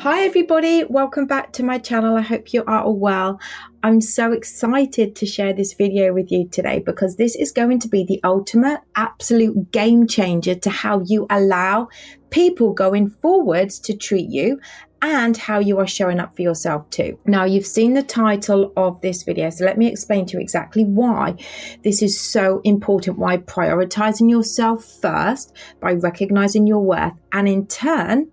Hi everybody, welcome back to my channel. I hope you are all well. I'm so excited to share this video with you today because this is going to be the ultimate absolute game changer to how you allow people going forwards to treat you and how you are showing up for yourself too. Now, you've seen the title of this video, so let me explain to you exactly why this is so important, why prioritizing yourself first by recognizing your worth, and in turn,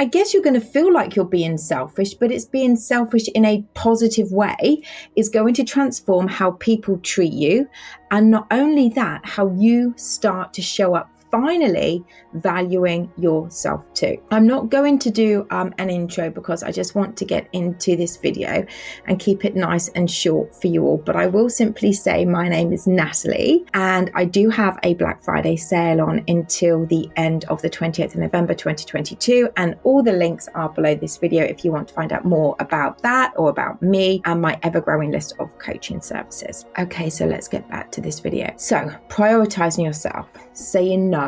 I guess you're going to feel like you're being selfish, but it's being selfish in a positive way is going to transform how people treat you. And not only that, how you start to show up finally valuing yourself too. I'm not going to do an intro because I just want to get into this video and keep it nice and short for you all. But I will simply say my name is Natalie and I do have a Black Friday sale on until the end of the 20th of November 2022. And all the links are below this video if you want to find out more about that or about me and my ever-growing list of coaching services. Okay, so let's get back to this video. So prioritizing yourself, saying no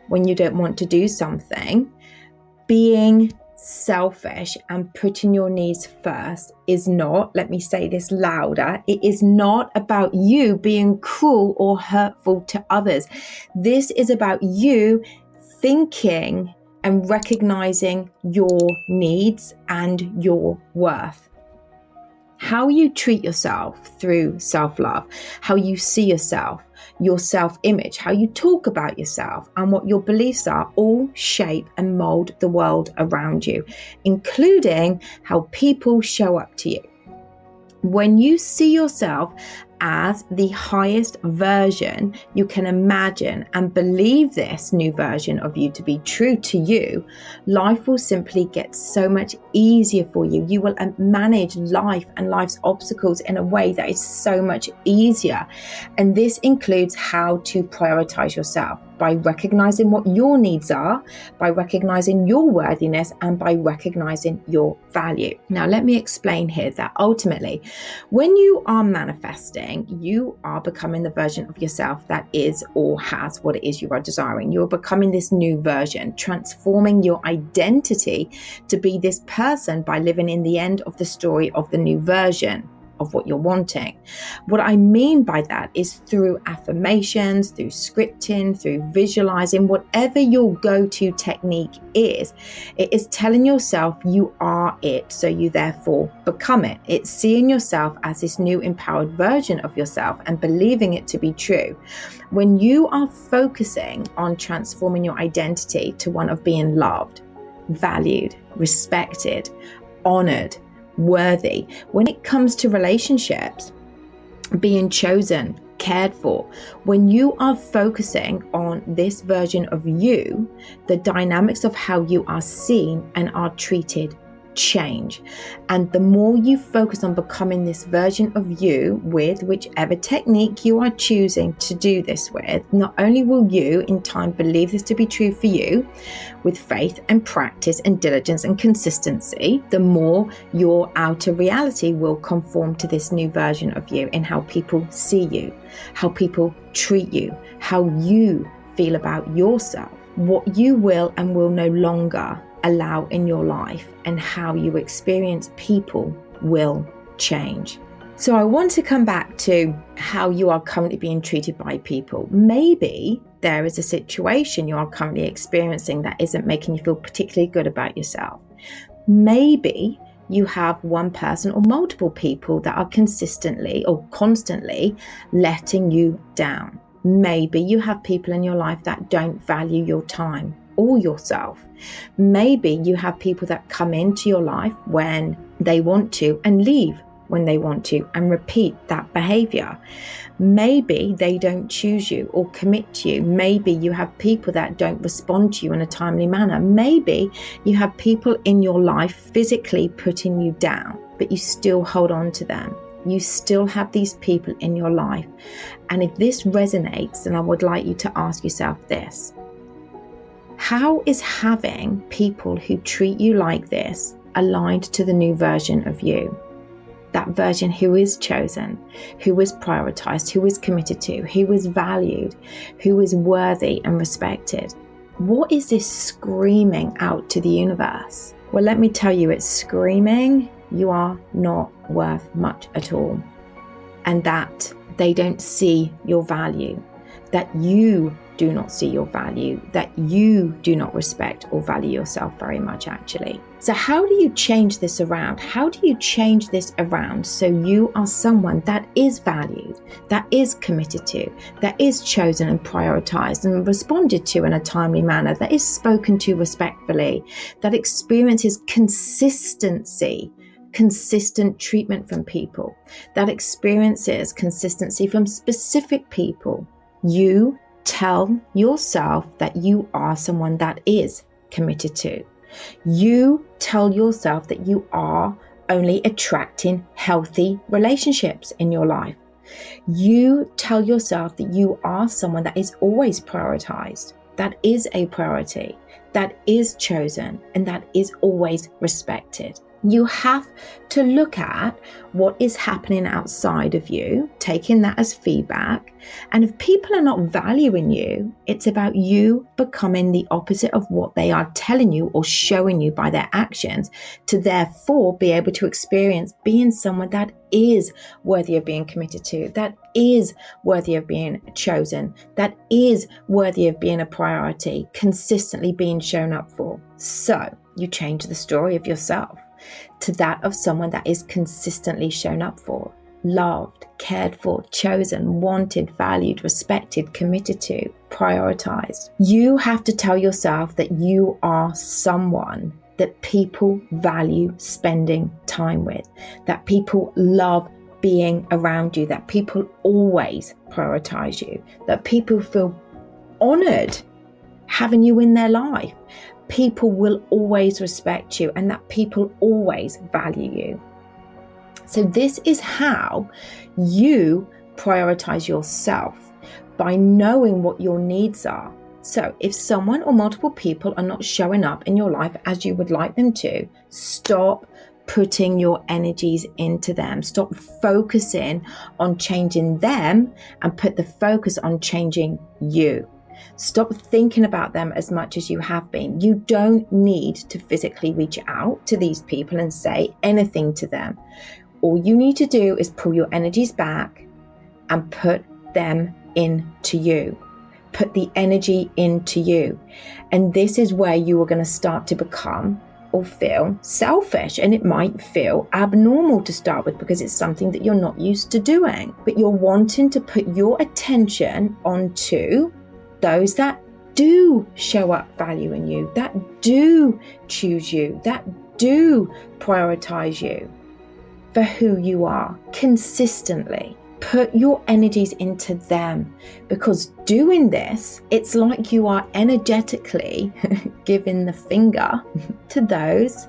when you don't want to do something, being selfish and putting your needs first is not, let me say this louder, it is not about you being cruel or hurtful to others. This is about you thinking and recognizing your needs and your worth. How you treat yourself through self-love, how you see yourself, your self-image, how you talk about yourself, and what your beliefs are all shape and mold the world around you, including how people show up to you. When you see yourself as the highest version you can imagine and believe this new version of you to be true to you, life will simply get so much easier for you. You will manage life and life's obstacles in a way that is so much easier. And this includes how to prioritize yourself by recognizing what your needs are, by recognizing your worthiness, and by recognizing your value. Now, let me explain here that ultimately, when you are manifesting, you are becoming the version of yourself that is or has what it is you are desiring. You're becoming this new version, transforming your identity to be this person by living in the end of the story of the new version of what you're wanting. What I mean by that is through affirmations, through scripting, through visualizing, whatever your go-to technique is, it is telling yourself you are it, so you therefore become it. It's seeing yourself as this new empowered version of yourself and believing it to be true. When you are focusing on transforming your identity to one of being loved, valued, respected, honored, worthy, when it comes to relationships, being chosen, cared for, when you are focusing on this version of you, the dynamics of how you are seen and are treated change. And the more you focus on becoming this version of you with whichever technique you are choosing to do this with, not only will you in time believe this to be true for you with faith and practice and diligence and consistency, the more your outer reality will conform to this new version of you in how people see you, how people treat you, how you feel about yourself, what you will and will no longer allow in your life, and how you experience people will change. So I want to come back to how you are currently being treated by people. Maybe there is a situation you are currently experiencing that isn't making you feel particularly good about yourself. Maybe you have one person or multiple people that are consistently or constantly letting you down. Maybe you have people in your life that don't value your time or yourself. Maybe you have people that come into your life when they want to and leave when they want to and repeat that behavior. Maybe they don't choose you or commit to you. Maybe you have people that don't respond to you in a timely manner. Maybe you have people in your life physically putting you down, but you still hold on to them. You still have these people in your life. And if this resonates, then I would like you to ask yourself this. How is having people who treat you like this aligned to the new version of you? That version who is chosen, who is prioritized, who is committed to, who is valued, who is worthy and respected. What is this screaming out to the universe? Well, let me tell you, it's screaming, you are not worth much at all. And that they don't see your value, that you do not see your value, that you do not respect or value yourself very much, actually. So how do you change this around? How do you change this around so you are someone that is valued, that is committed to, that is chosen and prioritized and responded to in a timely manner, that is spoken to respectfully, that experiences consistency, consistent treatment from people, that experiences consistency from specific people? You tell yourself that you are someone that is committed to. You tell yourself that you are only attracting healthy relationships in your life. You tell yourself that you are someone that is always prioritized, that is a priority, that is chosen, and that is always respected. You have to look at what is happening outside of you, taking that as feedback. And if people are not valuing you, it's about you becoming the opposite of what they are telling you or showing you by their actions, to therefore be able to experience being someone that is worthy of being committed to, that is worthy of being chosen, that is worthy of being a priority, consistently being shown up for. So you change the story of yourself to that of someone that is consistently shown up for, loved, cared for, chosen, wanted, valued, respected, committed to, prioritized. You have to tell yourself that you are someone that people value spending time with, that people love being around you, that people always prioritize you, that people feel honored having you in their life. People will always respect you, and that people always value you. So this is how you prioritize yourself, by knowing what your needs are. So if someone or multiple people are not showing up in your life as you would like them to, stop putting your energies into them. Stop focusing on changing them and put the focus on changing you. Stop thinking about them as much as you have been. You don't need to physically reach out to these people and say anything to them. All you need to do is pull your energies back and put them into you. Put the energy into you. And this is where you are going to start to become or feel selfish. And it might feel abnormal to start with because it's something that you're not used to doing. But you're wanting to put your attention onto those that do show up value in you, that do choose you, that do prioritize you for who you are consistently. Put your energies into them, because doing this, it's like you are energetically giving the finger to those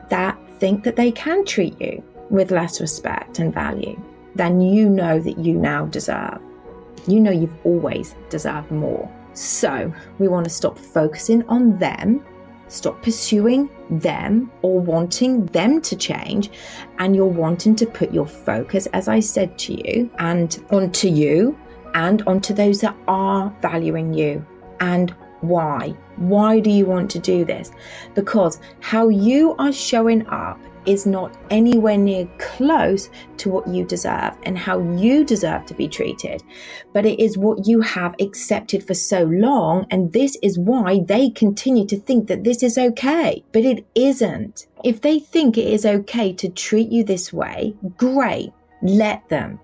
that think that they can treat you with less respect and value than you know that you now deserve. You know you've always deserved more. So we want to stop focusing on them, stop pursuing them or wanting them to change, and you're wanting to put your focus, as I said to you, and onto you and onto those that are valuing you. And why? Why do you want to do this? Because how you are showing up is not anywhere near close to what you deserve and how you deserve to be treated, but it is what you have accepted for so long, and this is why they continue to think that this is okay, but it isn't. If they think it is okay to treat you this way, great, let them,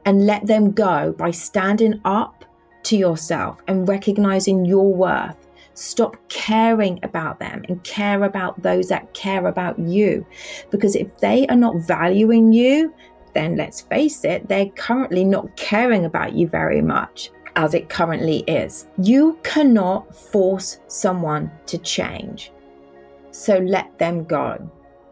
and let them go by standing up to yourself and recognizing your worth. Stop caring about them and care about those that care about you. Because if they are not valuing you, then let's face it, they're currently not caring about you very much as it currently is. You cannot force someone to change. So let them go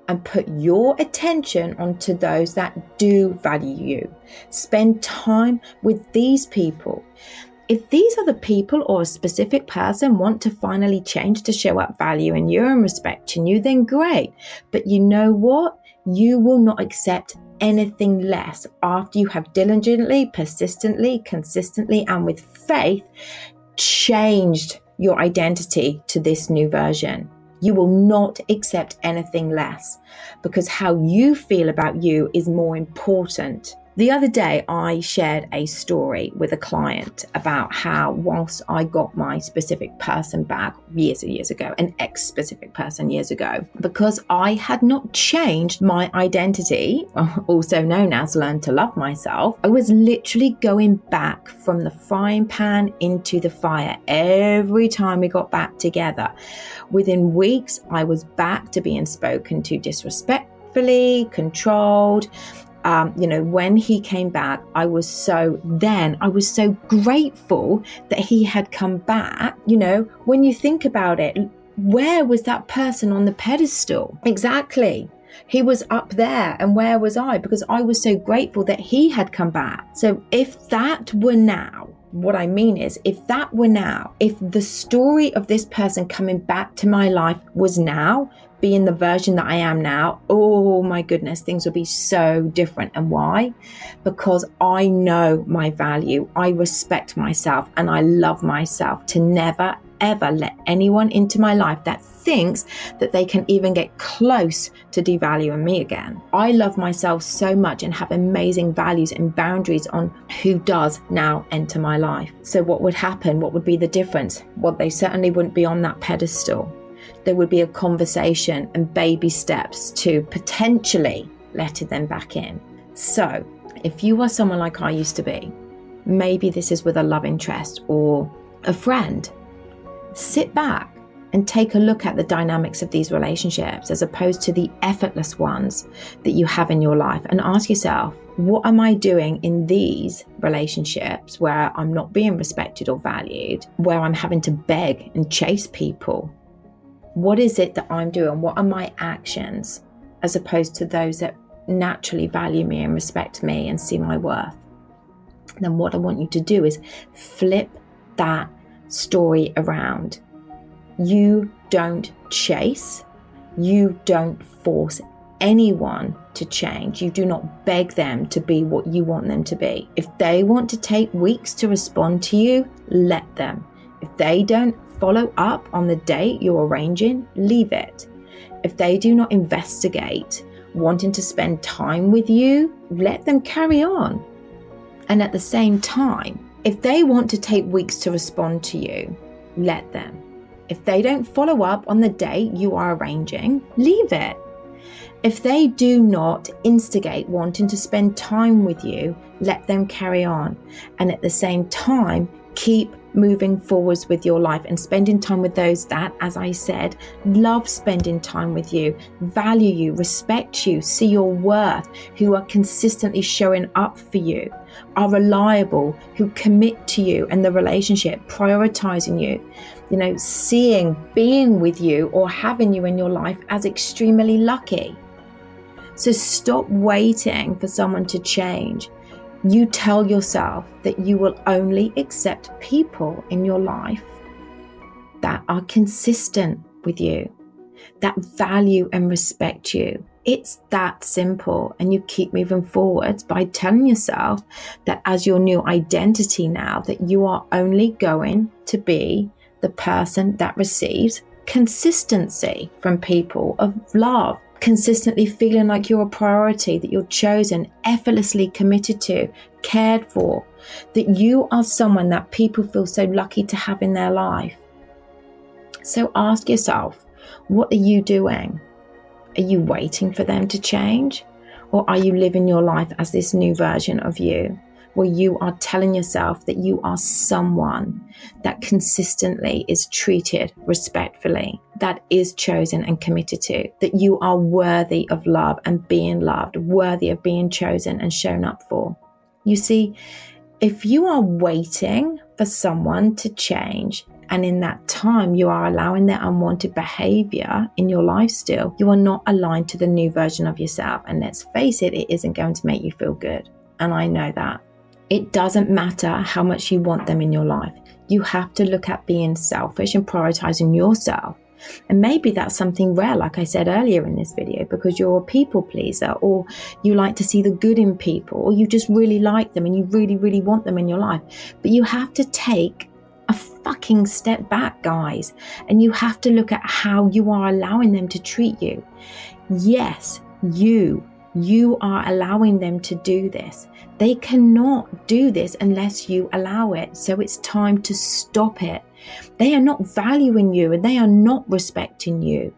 and put your attention onto those that do value you. Spend time with these people. If these other people or a specific person want to finally change to show up value in you and respect in you, then great. But you know what? You will not accept anything less after you have diligently, persistently, consistently, and with faith changed your identity to this new version. You will not accept anything less, because how you feel about you is more important. The other day, I shared a story with a client about how whilst I got my specific person back years and years ago, an ex-specific person years ago, because I had not changed my identity, also known as learn to love myself, I was literally going back from the frying pan into the fire every time we got back together. Within weeks, I was back to being spoken to disrespectfully, controlled. When he came back, I was so grateful that he had come back. When you think about it, where was that person on the pedestal? Exactly. He was up there, and where was I? Because I was so grateful that he had come back. So if that were now, what I mean is, if the story of this person coming back to my life was now, being the version that I am now, oh my goodness, things will be so different. And why? Because I know my value, I respect myself, and I love myself to never, ever let anyone into my life that thinks that they can even get close to devaluing me again. I love myself so much and have amazing values and boundaries on who does now enter my life. So what would happen? What would be the difference? Well, they certainly wouldn't be on that pedestal. There would be a conversation and baby steps to potentially letting them back in. So if you are someone like I used to be, maybe this is with a love interest or a friend, sit back and take a look at the dynamics of these relationships as opposed to the effortless ones that you have in your life, and ask yourself, what am I doing in these relationships where I'm not being respected or valued, where I'm having to beg and chase people? What is it that I'm doing? What are my actions as opposed to those that naturally value me and respect me and see my worth? Then what I want you to do is flip that story around. You don't chase. You don't force anyone to change. You do not beg them to be what you want them to be. If they want to take weeks to respond to you, let them. If they don't follow up on the date you're arranging, leave it. If they do not investigate wanting to spend time with you, let them carry on. And at the same time, if they want to take weeks to respond to you, let them. If they don't follow up on the date you are arranging, leave it. If they do not instigate wanting to spend time with you, let them carry on. And at the same time, keep moving forwards with your life and spending time with those that, as I said, love spending time with you, value you, respect you, see your worth, who are consistently showing up for you, are reliable, who commit to you and the relationship, prioritizing you, seeing being with you or having you in your life as extremely lucky. So stop waiting for someone to change. You tell yourself that you will only accept people in your life that are consistent with you, that value and respect you. It's that simple. And you keep moving forward by telling yourself that as your new identity now, that you are only going to be the person that receives consistency from people of love, consistently feeling like you're a priority, that you're chosen, effortlessly committed to, cared for, that you are someone that people feel so lucky to have in their life. So ask yourself, what are you doing? Are you waiting for them to change? Or are you living your life as this new version of you, where you are telling yourself that you are someone that consistently is treated respectfully, that is chosen and committed to, that you are worthy of love and being loved, worthy of being chosen and shown up for? You see, if you are waiting for someone to change, and in that time you are allowing their unwanted behavior in your life still, you are not aligned to the new version of yourself. And let's face it, it isn't going to make you feel good. And I know that. It doesn't matter how much you want them in your life. You have to look at being selfish and prioritizing yourself. And maybe that's something rare, like I said earlier in this video, because you're a people pleaser, or you like to see the good in people, or you just really like them and you really, really want them in your life. But you have to take a fucking step back, guys. And you have to look at how you are allowing them to treat you. Yes, you are allowing them to do this. They cannot do this unless you allow it. So it's time to stop it. They are not valuing you and they are not respecting you.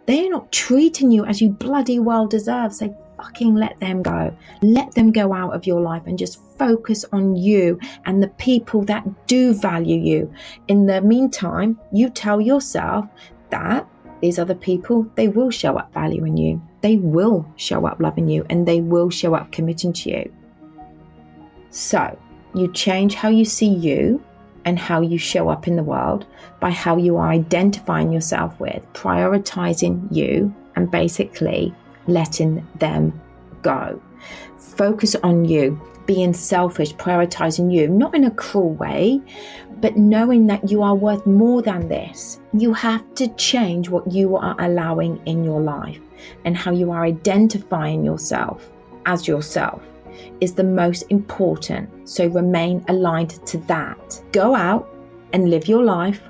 They are not treating you as you bloody well deserve. So fucking let them go. Let them go out of your life and just focus on you and the people that do value you. In the meantime, you tell yourself that these other people, they will show up valuing you. They will show up loving you, and they will show up committing to you. So you change how you see you and how you show up in the world by how you are identifying yourself with, prioritizing you, and basically letting them go. Focus on you, being selfish, prioritizing you, not in a cruel way, but knowing that you are worth more than this. You have to change what you are allowing in your life, and how you are identifying yourself as yourself is the most important. So remain aligned to that. Go out and live your life.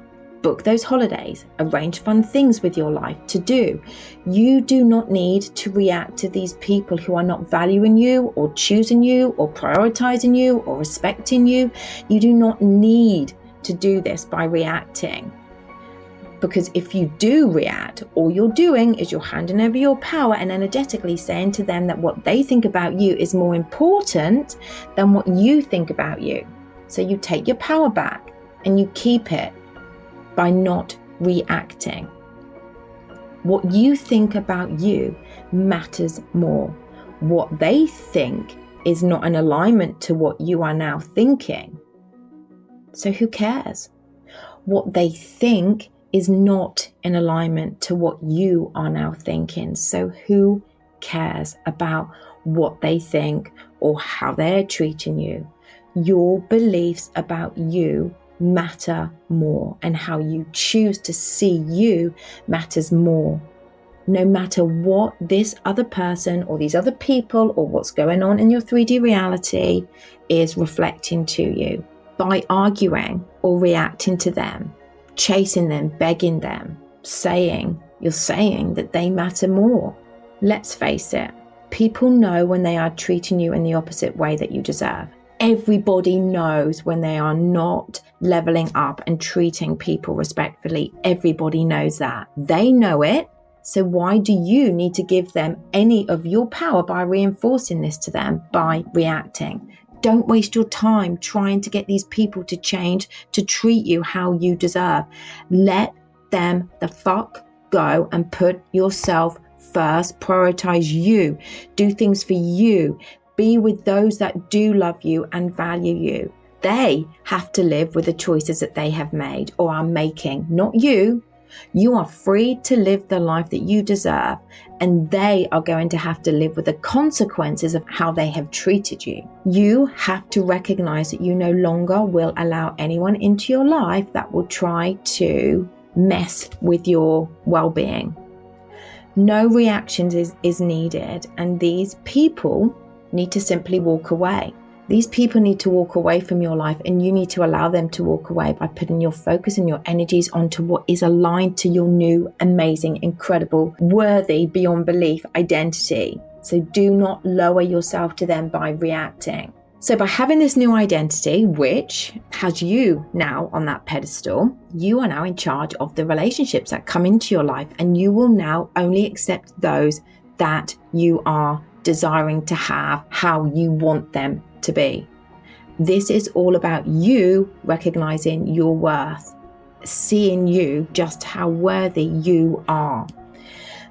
Book those holidays, arrange fun things with your life to do. You do not need to react to these people who are not valuing you or choosing you or prioritizing you or respecting you. You do not need to do this by reacting. Because if you do react, all you're doing is you're handing over your power and energetically saying to them that what they think about you is more important than what you think about you. So you take your power back and you keep it by not reacting. What you think about you matters more. What they think is not in alignment to what you are now thinking. So who cares? What they think is not in alignment to what you are now thinking. So who cares about what they think or how they're treating you? Your beliefs about you matter more, and how you choose to see you matters more. No matter what this other person or these other people or what's going on in your 3D reality is reflecting to you. By arguing or reacting to them, chasing them, begging them, you're saying that they matter more. Let's face it, people know when they are treating you in the opposite way that you deserve. Everybody knows when they are not leveling up and treating people respectfully. Everybody knows that. They know it. So why do you need to give them any of your power by reinforcing this to them by reacting? Don't waste your time trying to get these people to change, to treat you how you deserve. Let them the fuck go and put yourself first. Prioritize you. Do things for you. Be with those that do love you and value you. They have to live with the choices that they have made or are making, not you. You are free to live the life that you deserve, and they are going to have to live with the consequences of how they have treated you. You have to recognize that you no longer will allow anyone into your life that will try to mess with your well-being. No reactions is needed, and these people need to simply walk away. These people need to walk away from your life, and you need to allow them to walk away by putting your focus and your energies onto what is aligned to your new, amazing, incredible, worthy, beyond belief identity. So do not lower yourself to them by reacting. So by having this new identity, which has you now on that pedestal, you are now in charge of the relationships that come into your life, and you will now only accept those that you are desiring to have how you want them to be. This is all about you recognizing your worth, seeing you just how worthy you are.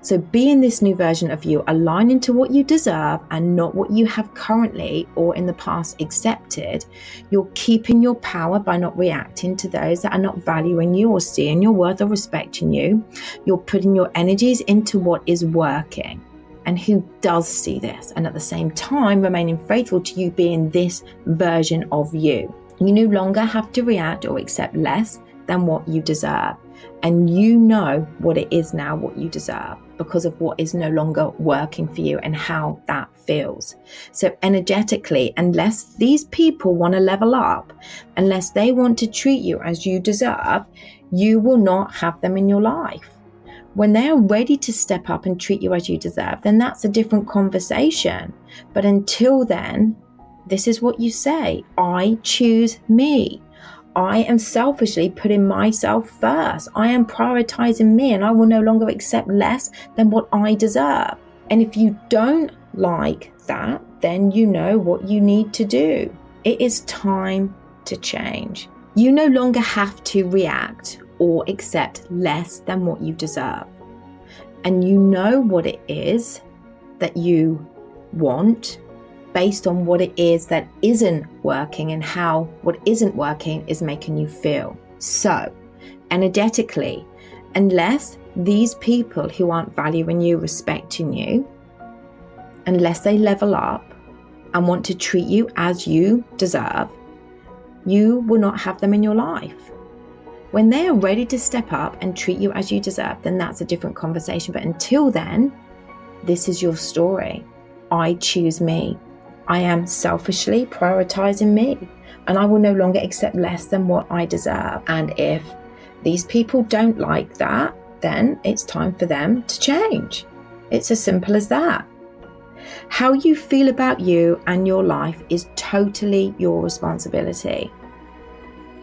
So being this new version of you, aligning to what you deserve and not what you have currently or in the past accepted, you're keeping your power by not reacting to those that are not valuing you or seeing your worth or respecting you. You're putting your energies into what is working and who does see this, and at the same time remaining faithful to you being this version of you. You no longer have to react or accept less than what you deserve. And you know what it is now, what you deserve, because of what is no longer working for you and how that feels. So energetically, unless these people want to level up, unless they want to treat you as you deserve, you will not have them in your life. When they are ready to step up and treat you as you deserve, then that's a different conversation. But until then, this is what you say: I choose me. I am selfishly putting myself first. I am prioritizing me, and I will no longer accept less than what I deserve. And if you don't like that, then you know what you need to do. It is time to change. You no longer have to react or accept less than what you deserve. And you know what it is that you want based on what it is that isn't working and how what isn't working is making you feel. So, energetically, unless these people who aren't valuing you, respecting you, unless they level up and want to treat you as you deserve, you will not have them in your life. When they are ready to step up and treat you as you deserve, then that's a different conversation. But until then, this is your story. I choose me. I am selfishly prioritizing me, and I will no longer accept less than what I deserve. And if these people don't like that, then it's time for them to change. It's as simple as that. How you feel about you and your life is totally your responsibility.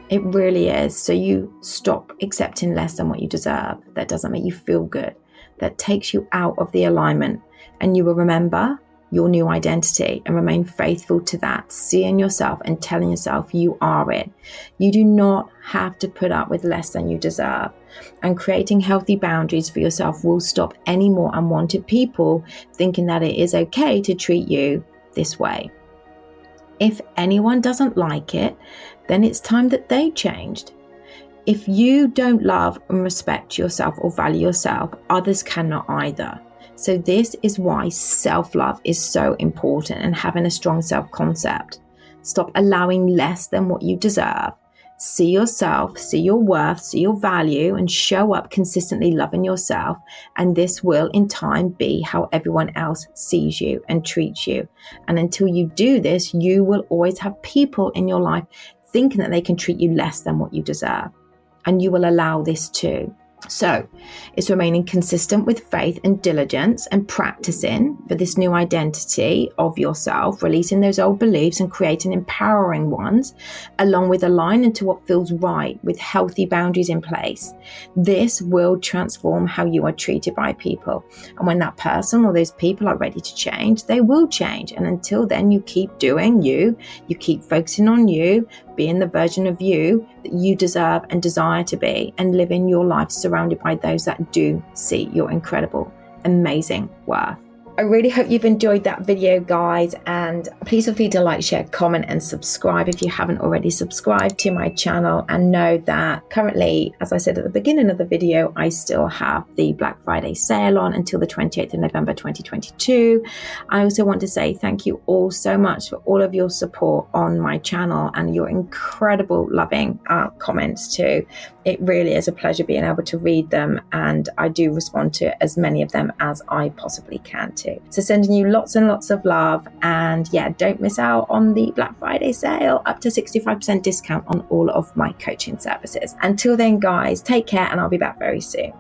It really is. So you stop accepting less than what you deserve. That doesn't make you feel good. That takes you out of the alignment, and you will remember your new identity and remain faithful to that, seeing yourself and telling yourself you are it. You do not have to put up with less than you deserve. And creating healthy boundaries for yourself will stop any more unwanted people thinking that it is okay to treat you this way. If anyone doesn't like it, then it's time that they changed. If you don't love and respect yourself or value yourself, others cannot either. So this is why self-love is so important, and having a strong self-concept. Stop allowing less than what you deserve. See yourself, see your worth, see your value, and show up consistently loving yourself. And this will in time be how everyone else sees you and treats you. And until you do this, you will always have people in your life thinking that they can treat you less than what you deserve. And you will allow this too. So it's remaining consistent with faith and diligence and practicing for this new identity of yourself, releasing those old beliefs and creating empowering ones, along with aligning to what feels right with healthy boundaries in place. This will transform how you are treated by people. And when that person or those people are ready to change, they will change. And until then, you keep doing you keep focusing on you, being the version of you that you deserve and desire to be, and living your life surrounded by those that do see your incredible, amazing worth. I really hope you've enjoyed that video, guys, and please feel free to like, share, comment, and subscribe if you haven't already subscribed to my channel. And know that currently, as I said at the beginning of the video, I still have the Black Friday sale on until the 28th of November 2022. I also want to say thank you all so much for all of your support on my channel and your incredible loving comments too. It really is a pleasure being able to read them, and I do respond to as many of them as I possibly can too. So sending you lots and lots of love, and yeah, don't miss out on the Black Friday sale, up to 65% discount on all of my coaching services. Until then, guys, take care, and I'll be back very soon.